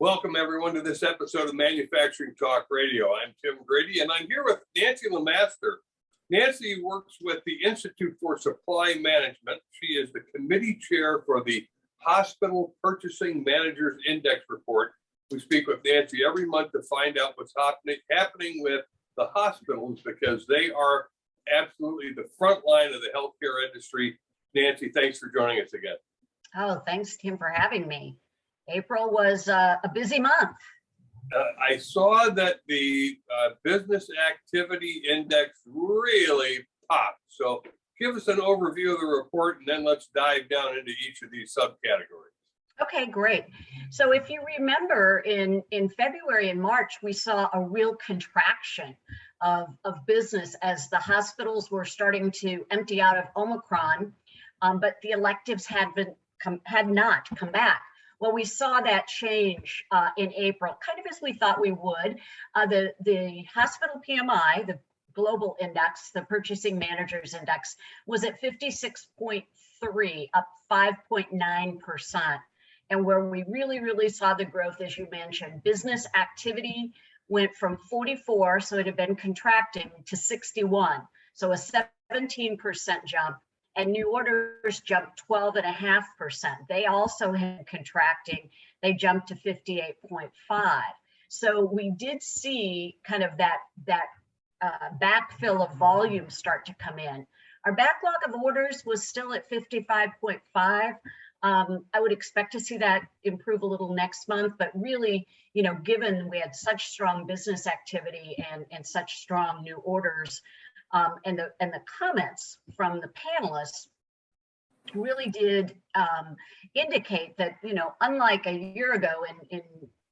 Welcome, everyone, to this episode of Manufacturing Talk Radio. I'm Tim Grady, and I'm here with Nancy LeMaster. Nancy works with the Institute for Supply Management. She is the committee chair for the Hospital Purchasing Managers Index Report. We speak with Nancy every month to find out what's happening with the hospitals because they are absolutely the front line of the healthcare industry. Nancy, thanks for joining us again. Oh, thanks, Tim, for having me. April was a busy month. I saw that the business activity index really popped. So give us an overview of the report and then let's dive down into each of these subcategories. Okay, great. So if you remember in February and March, we saw a real contraction of business as the hospitals were starting to empty out of Omicron, but the electives had not come back. Well, we saw that change in April, kind of as we thought we would. The hospital PMI, the global index, the Purchasing Managers Index, was at 56.3, up 5.9%. And where we really saw the growth, as you mentioned, business activity went from 44, so it had been contracting, to 61, so a 17% jump. And new orders jumped 12.5%. They also had contracting. They jumped to 58.5. So we did see kind of that backfill of volume start to come in. Our backlog of orders was still at 55.5. I would expect to see that improve a little next month, but really, given we had such strong business activity and such strong new orders, and the comments from the panelists really did indicate that, unlike a year ago in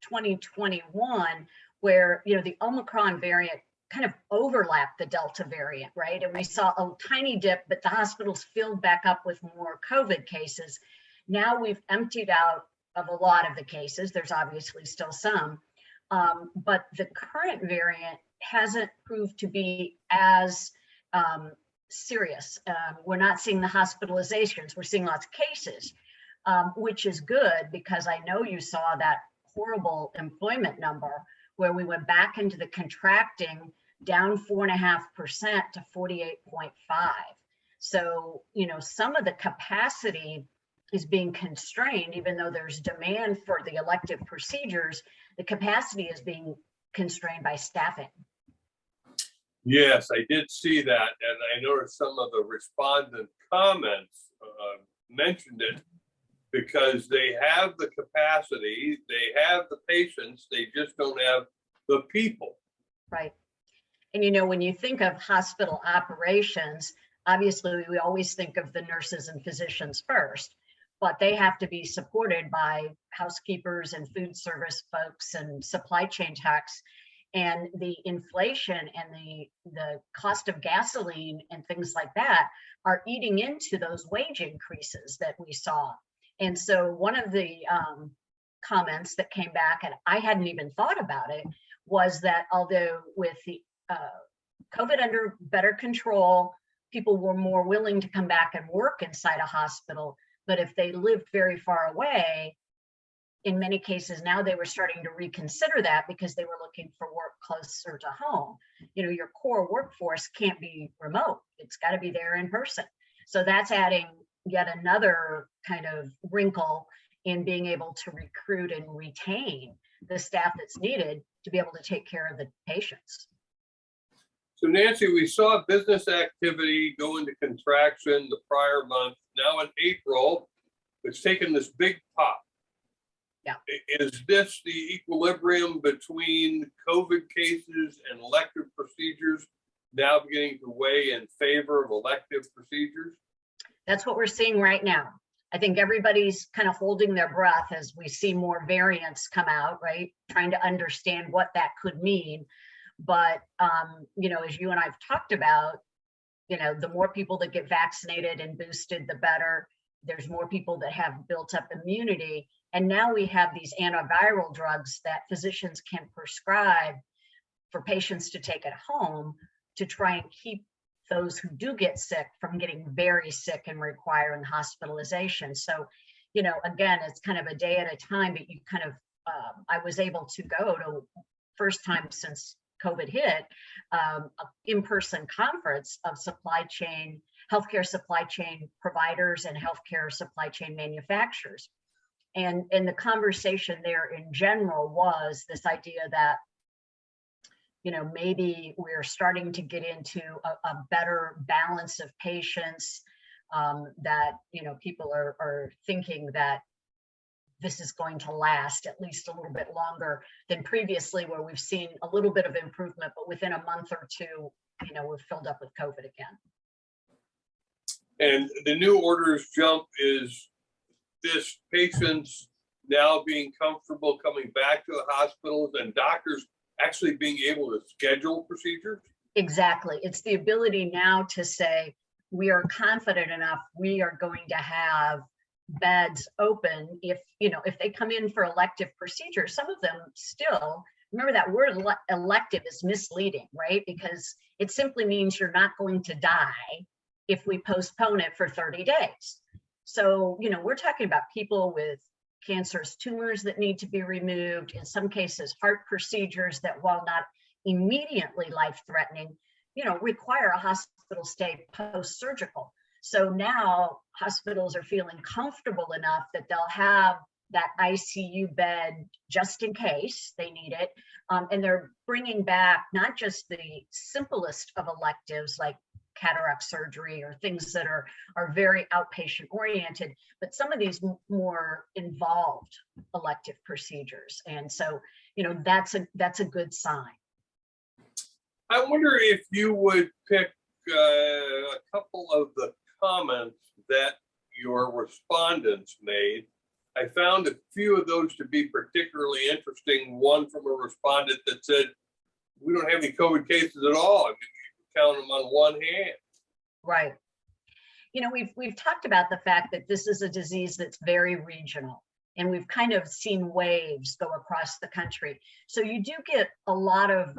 2021, where, the Omicron variant kind of overlapped the Delta variant, right? And we saw a tiny dip, but the hospitals filled back up with more COVID cases. Now we've emptied out of a lot of the cases. There's obviously still some, but the current variant hasn't proved to be as serious. We're not seeing the hospitalizations. We're seeing lots of cases, which is good because I know you saw that horrible employment number where we went back into the contracting, down 4.5% to 48.5. So, some of the capacity is being constrained, even though there's demand for the elective procedures, the capacity is being constrained by staffing. Yes, I did see that, and I noticed some of the respondent comments mentioned it because they have the capacity, they have the patients, they just don't have the people. Right. And when you think of hospital operations, obviously we always think of the nurses and physicians first, but they have to be supported by housekeepers and food service folks and supply chain techs. And the inflation and the cost of gasoline and things like that are eating into those wage increases that we saw. And so one of the comments that came back, and I hadn't even thought about it, was that although with the COVID under better control, people were more willing to come back and work inside a hospital. But if they lived very far away, in many cases now they were starting to reconsider that because they were looking for work closer to home. Your core workforce can't be remote. It's got to be there in person. So that's adding yet another kind of wrinkle in being able to recruit and retain the staff that's needed to be able to take care of the patients. So Nancy, we saw business activity go into contraction the prior month. Now in April, it's taken this big pop. Yeah. Is this the equilibrium between COVID cases and elective procedures now beginning to weigh in favor of elective procedures? That's what we're seeing right now. I think everybody's kind of holding their breath as we see more variants come out, right? Trying to understand what that could mean. But, as you and I've talked about, the more people that get vaccinated and boosted, the better. There's more people that have built up immunity. And now we have these antiviral drugs that physicians can prescribe for patients to take at home to try and keep those who do get sick from getting very sick and requiring hospitalization. So, again, it's kind of a day at a time, but you kind of I was able to go to, first time since COVID hit, an in-person conference of healthcare supply chain providers and healthcare supply chain manufacturers. And the conversation there in general was this idea that, maybe we're starting to get into a better balance of patients, that, people are thinking that this is going to last at least a little bit longer than previously, where we've seen a little bit of improvement, but within a month or two, we're filled up with COVID again. And the new orders jump is this patients now being comfortable coming back to the hospitals and doctors actually being able to schedule procedures? Exactly. It's the ability now to say, we are confident enough, we are going to have beds open if they come in for elective procedures. Some of them still, remember that word elective is misleading, right? Because it simply means you're not going to die if we postpone it for 30 days. So, we're talking about people with cancerous tumors that need to be removed, in some cases, heart procedures that, while not immediately life-threatening, require a hospital stay post-surgical. So now hospitals are feeling comfortable enough that they'll have that ICU bed just in case they need it. And they're bringing back not just the simplest of electives like cataract surgery or things that are very outpatient oriented, but some of these more involved elective procedures. And so, that's a good sign. I wonder if you would pick a couple of the comments that your respondents made. I found a few of those to be particularly interesting. One from a respondent that said, we don't have any COVID cases at all. I mean, you can count them on one hand. Right. We've talked about the fact that this is a disease that's very regional, and we've kind of seen waves go across the country. So you do get a lot of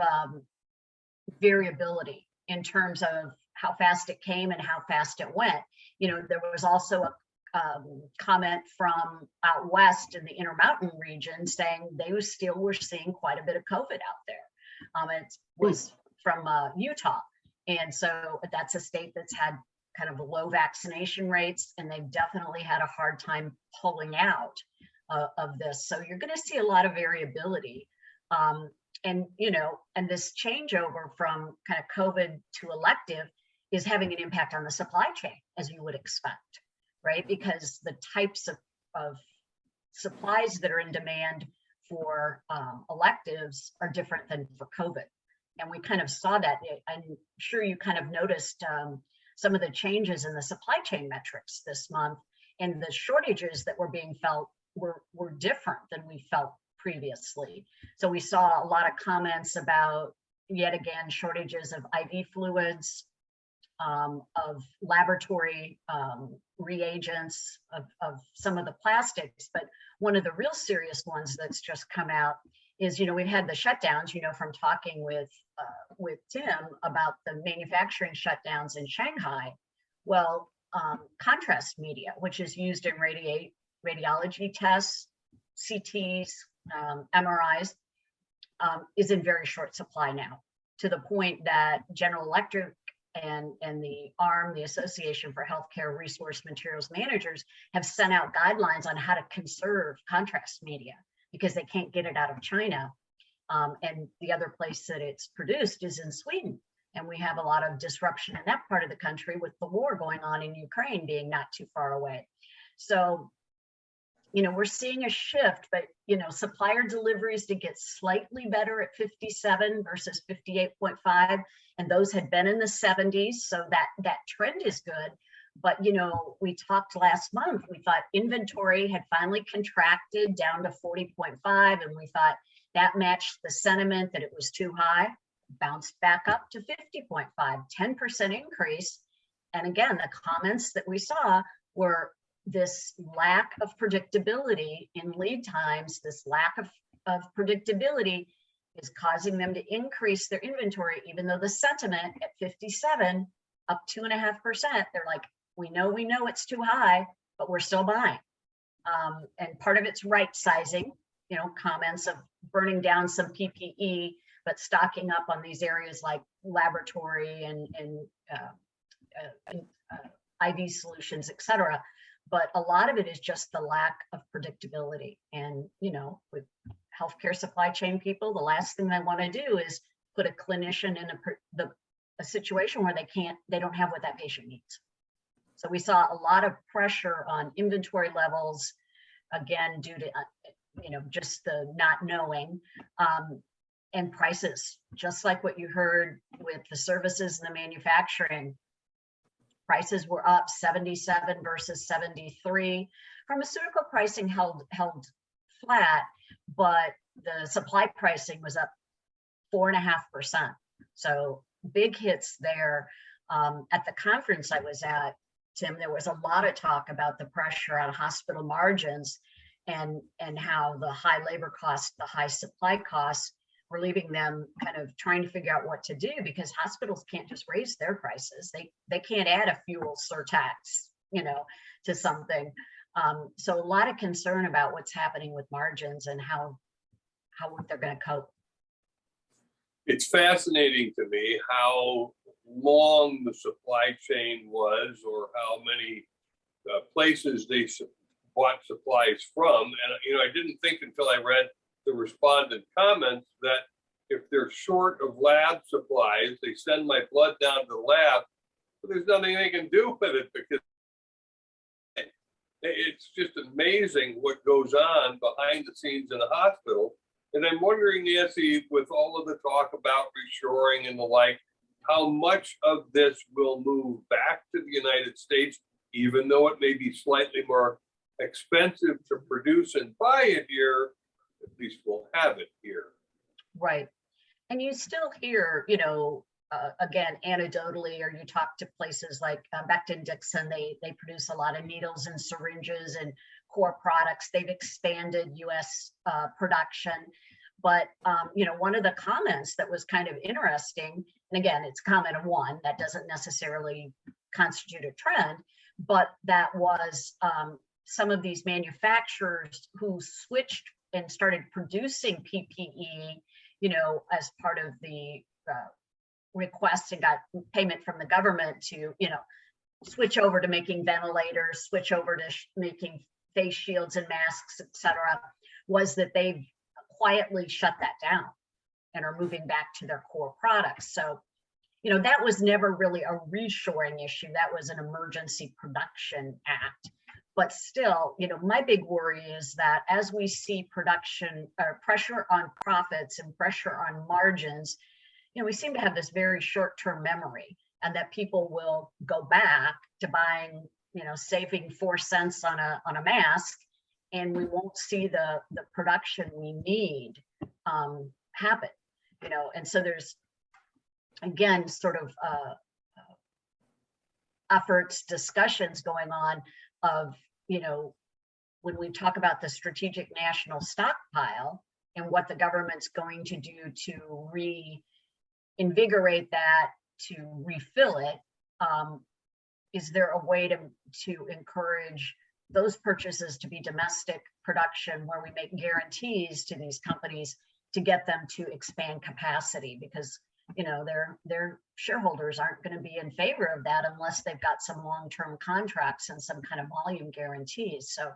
variability in terms of how fast it came and how fast it went. There was also a comment from out west in the Intermountain region saying they still were seeing quite a bit of COVID out there. It was from Utah. And so that's a state that's had kind of low vaccination rates, and they've definitely had a hard time pulling out of this. So you're going to see a lot of variability. And this changeover from kind of COVID to elective is having an impact on the supply chain, as you would expect, right? Because the types of supplies that are in demand for electives are different than for COVID. And we kind of saw that. I'm sure you kind of noticed some of the changes in the supply chain metrics this month, and the shortages that were being felt were different than we felt previously. So we saw a lot of comments about, yet again, shortages of IV fluids, of laboratory reagents, of some of the plastics. But one of the real serious ones that's just come out is, we've had the shutdowns, from talking with Tim about the manufacturing shutdowns in Shanghai. Well, contrast media, which is used in radiology tests, CTs, MRIs, is in very short supply now, to the point that General Electric and the ARM, the Association for Healthcare Resource Materials Managers, have sent out guidelines on how to conserve contrast media because they can't get it out of China. And the other place that it's produced is in Sweden. And we have a lot of disruption in that part of the country with the war going on in Ukraine being not too far away. So, we're seeing a shift, but, supplier deliveries did get slightly better at 57 versus 58.5. And those had been in the 70s. So that trend is good. But, we talked last month, we thought inventory had finally contracted down to 40.5. And we thought that matched the sentiment that it was too high, bounced back up to 50.5, 10% increase. And again, the comments that we saw were this lack of predictability in lead times, this lack of predictability is causing them to increase their inventory, even though the sentiment at 57, up 2.5%, they're like, we know it's too high, but we're still buying. And part of it's right sizing, comments of burning down some PPE, but stocking up on these areas like laboratory and IV solutions, et cetera. But a lot of it is just the lack of predictability. And, with healthcare supply chain people, the last thing they want to do is put a clinician in a situation where they don't have what that patient needs. So we saw a lot of pressure on inventory levels, again, due to, just the not knowing, and prices, just like what you heard with the services and the manufacturing. Prices were up 77 versus 73. Pharmaceutical pricing held flat, but the supply pricing was up 4.5%. So big hits there. At the conference I was at, Tim, there was a lot of talk about the pressure on hospital margins and how the high labor costs, the high supply costs were leaving them kind of trying to figure out what to do, because hospitals can't just raise their prices. They can't add a fuel surtax, to something. So a lot of concern about what's happening with margins and how they're going to cope. It's fascinating to me how long the supply chain was, or how many places they bought supplies from. And, I didn't think until I read the respondent comments that if they're short of lab supplies, they send my blood down to the lab, but there's nothing they can do with it, because it's just amazing what goes on behind the scenes in a hospital. And I'm wondering, Nancy, with all of the talk about reshoring and the like, how much of this will move back to the United States, even though it may be slightly more expensive to produce and buy it here, at least we'll have it here. Right. And you still hear, again, anecdotally, or you talk to places like Becton Dixon, they produce a lot of needles and syringes and core products. They've expanded US production. But, one of the comments that was kind of interesting, and again, it's comment of one, that doesn't necessarily constitute a trend, but that was some of these manufacturers who switched and started producing PPE, as part of the request, and got payment from the government to, switch over to making ventilators, switch over to making face shields and masks, et cetera, was that they've quietly shut that down and are moving back to their core products. So, that was never really a reshoring issue. That was an emergency production act. But still, my big worry is that as we see production or pressure on profits and pressure on margins, we seem to have this very short-term memory, and that people will go back to buying, saving 4 cents on a mask, and we won't see the production we need happen, and so there's, again, sort of efforts, discussions going on of, when we talk about the strategic national stockpile and what the government's going to do to reinvigorate that, to refill it, is there a way to encourage those purchases to be domestic production, where we make guarantees to these companies to get them to expand capacity? Because their shareholders aren't going to be in favor of that unless they've got some long-term contracts and some kind of volume guarantees. So,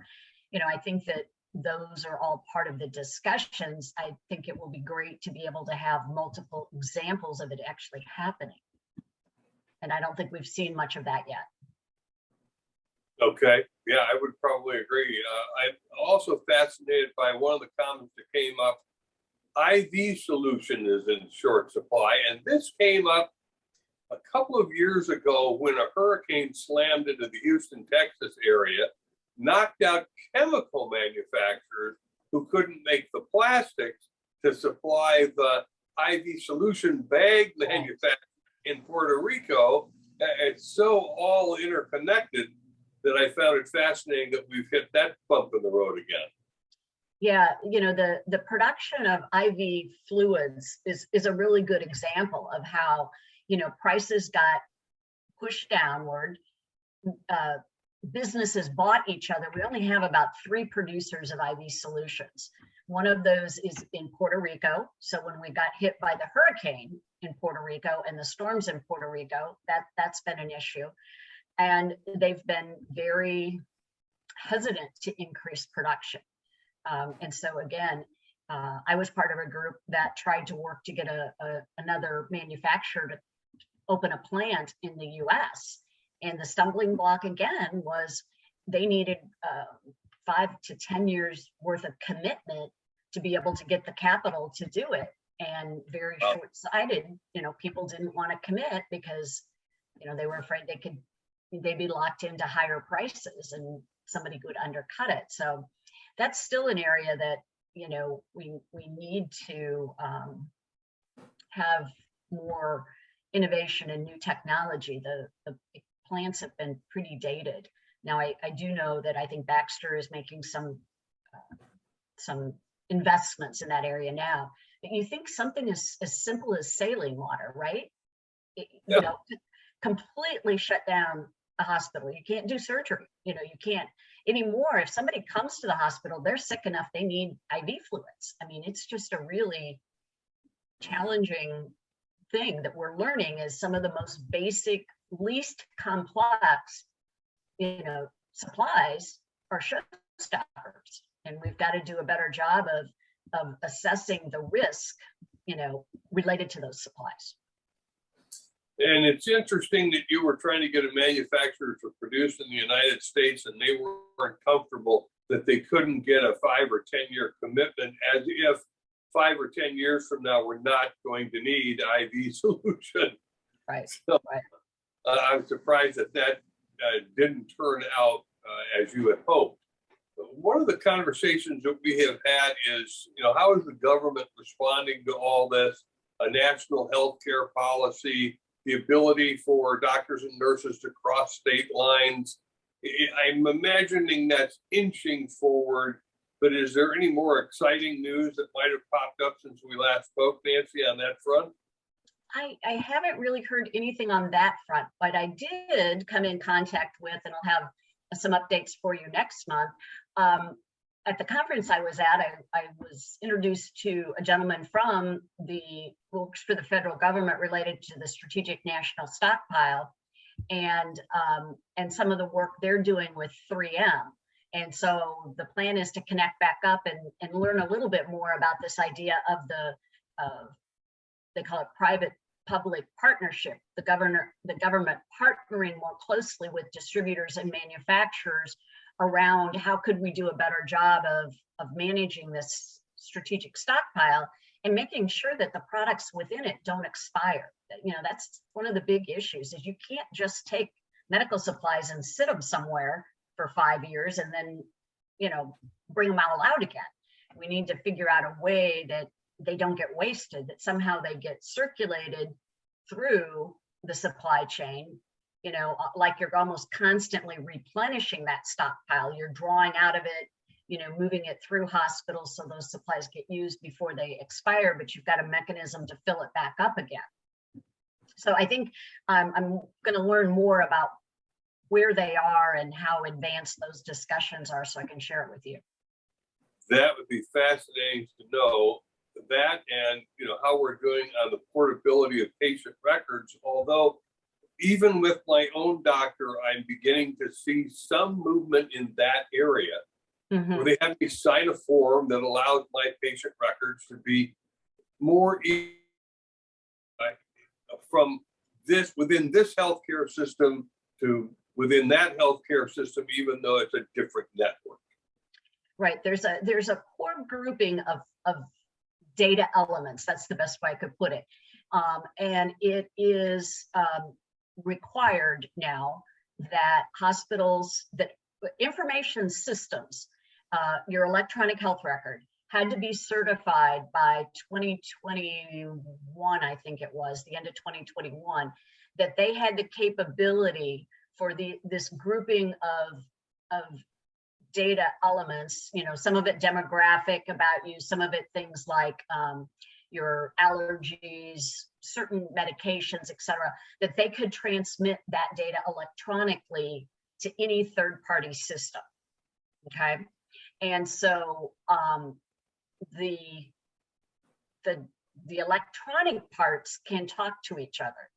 I think that those are all part of the discussions. I think it will be great to be able to have multiple examples of it actually happening. And I don't think we've seen much of that yet. Okay. Yeah, I would probably agree. I'm also fascinated by one of the comments that came up. IV solution is in short supply, and this came up a couple of years ago when a hurricane slammed into the Houston, Texas area, knocked out chemical manufacturers who couldn't make the plastics to supply the IV solution bag manufacturer in Puerto Rico. It's so all interconnected that I found it fascinating that we've hit that bump in the road again. Yeah, the production of IV fluids is a really good example of how, prices got pushed downward. businesses bought each other, we only have about 3 producers of IV solutions. One of those is in Puerto Rico. So when we got hit by the hurricane in Puerto Rico and the storms in Puerto Rico, that's been an issue. And they've been very hesitant to increase production. And so again, I was part of a group that tried to work to get another manufacturer to open a plant in the US. And the stumbling block again was they needed 5 to 10 years worth of commitment to be able to get the capital to do it. And very short-sighted, people didn't want to commit because, they were afraid they'd be locked into higher prices and somebody could undercut it. So that's still an area that, we need to have more innovation and new technology. The plants have been pretty dated. Now, I do know that I think Baxter is making some investments in that area now. But you think something as simple as saline water, right? Completely shut down a hospital. You can't do surgery. You can't anymore. If somebody comes to the hospital, they're sick enough, they need IV fluids. I mean, it's just a really challenging thing that we're learning is some of the most basic, least complex, supplies are showstoppers. And we've got to do a better job of assessing the risk, related to those supplies. And it's interesting that you were trying to get a manufacturer to produce in the United States and they weren't comfortable that they couldn't get a 5 or 10 year commitment, as if 5 or 10 years from now we're not going to need IV solution. Right. So, right. I'm surprised that didn't turn out as you had hoped. One of the conversations that we have had is, how is the government responding to all this? A national healthcare policy, the ability for doctors and nurses to cross state lines. I'm imagining that's inching forward, but is there any more exciting news that might have popped up since we last spoke, Nancy, on that front? I haven't really heard anything on that front, but I did come in contact with, and I'll have some updates for you next month. At the conference I was at, I was introduced to a gentleman from works for the federal government related to the Strategic National Stockpile and some of the work they're doing with 3M. And so the plan is to connect back up and learn a little bit more about this idea of they call it private-public partnership, the government partnering more closely with distributors and manufacturers around how could we do a better job of managing this strategic stockpile and making sure that the products within it don't expire. That's one of the big issues is you can't just take medical supplies and sit them somewhere for 5 years and then, bring them all out again. We need to figure out a way that they don't get wasted, that somehow they get circulated through the supply chain, like you're almost constantly replenishing that stockpile. You're drawing out of it, moving it through hospitals so those supplies get used before they expire, but you've got a mechanism to fill it back up again. So I think I'm going to learn more about where they are and how advanced those discussions are so I can share it with you. That would be fascinating to know that, and how we're doing on the portability of patient records. Although even with my own doctor, I'm beginning to see some movement in that area where they have me sign a form that allows my patient records to be more from this within this healthcare system to within that healthcare system, even though it's a different network. Right. There's a core grouping of data elements. That's the best way I could put it. And it is required now that hospitals, that information systems, your electronic health record had to be certified by 2021, I think it was, the end of 2021, that they had the capability for this grouping of data elements, some of it demographic about you, some of it things like your allergies, certain medications, et cetera, that they could transmit that data electronically to any third-party system. Okay, and so the electronic parts can talk to each other,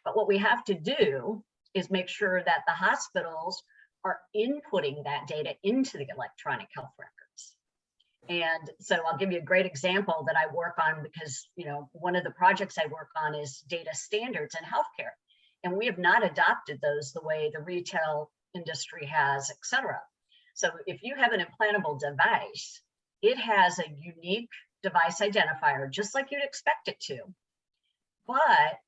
but what we have to do is make sure that the hospitals are inputting that data into the electronic health records. And so I'll give you a great example that I work on, because one of the projects I work on is data standards in healthcare, and we have not adopted those the way the retail industry has, et cetera. So if you have an implantable device, it has a unique device identifier, just like you'd expect it to. But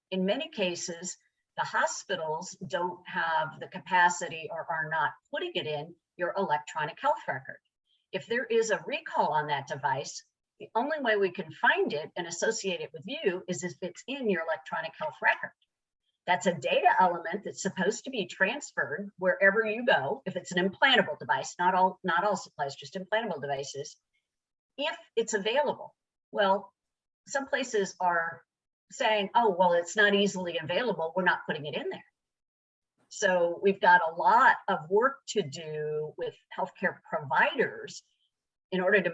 in many cases, the hospitals don't have the capacity or are not putting it in your electronic health record. If there is a recall on that device, the only way we can find it and associate it with you is if it's in your electronic health record. That's a data element that's supposed to be transferred wherever you go. If it's an implantable device, not all supplies, just implantable devices, if it's available. Well, some places are saying, oh, well, it's not easily available, we're not putting it in there. So we've got a lot of work to do with healthcare providers in order to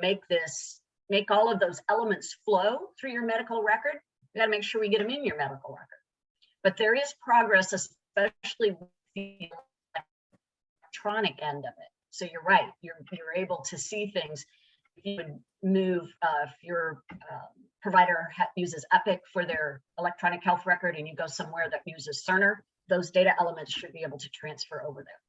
make all of those elements flow through your medical record. We got to make sure we get them in your medical record. But there is progress, especially with the electronic end of it. So you're right, you're able to see things. If you would move, if your provider uses Epic for their electronic health record and you go somewhere that uses Cerner, those data elements should be able to transfer over there.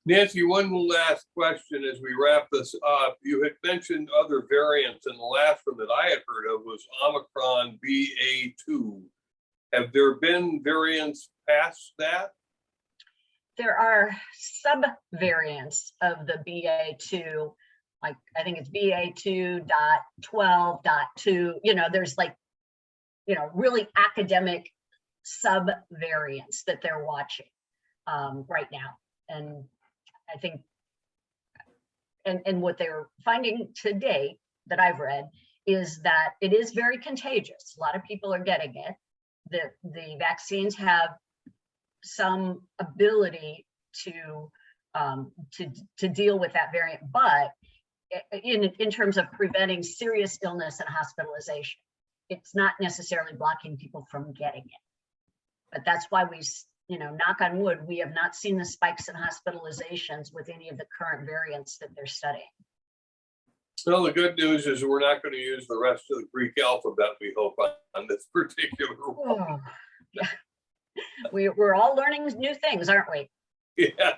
Nancy, one last question as we wrap this up. You had mentioned other variants, and the last one that I had heard of was Omicron BA2. Have there been variants past that? There are sub-variants of the BA2, like I think it's BA2.12.2. There's really academic sub-variants that they're watching right now. And I think, and what they're finding to date that I've read is that it is very contagious. A lot of people are getting it. The vaccines have some ability to deal with that variant, but in terms of preventing serious illness and hospitalization, it's not necessarily blocking people from getting it. But that's why we, knock on wood, we have not seen the spikes in hospitalizations with any of the current variants that they're studying. Well, the good news is we're not going to use the rest of the Greek alphabet, we hope, on this particular one. Oh, yeah. We're all learning new things, aren't we? Yeah.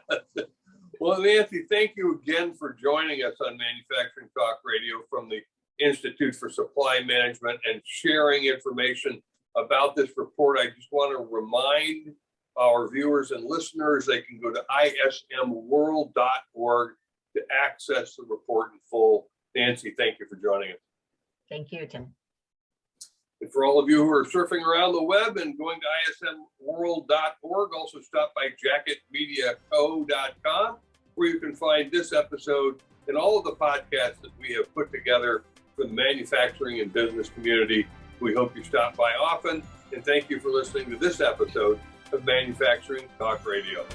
Well, Nancy, thank you again for joining us on Manufacturing Talk Radio from the Institute for Supply Management and sharing information about this report. I just want to remind our viewers and listeners they can go to ismworld.org to access the report in full. Nancy, thank you for joining us. Thank you, Tim. And for all of you who are surfing around the web and going to ismworld.org, also stop by jacketmediaco.com, where you can find this episode and all of the podcasts that we have put together for the manufacturing and business community. We hope you stop by often, and thank you for listening to this episode of Manufacturing Talk Radio.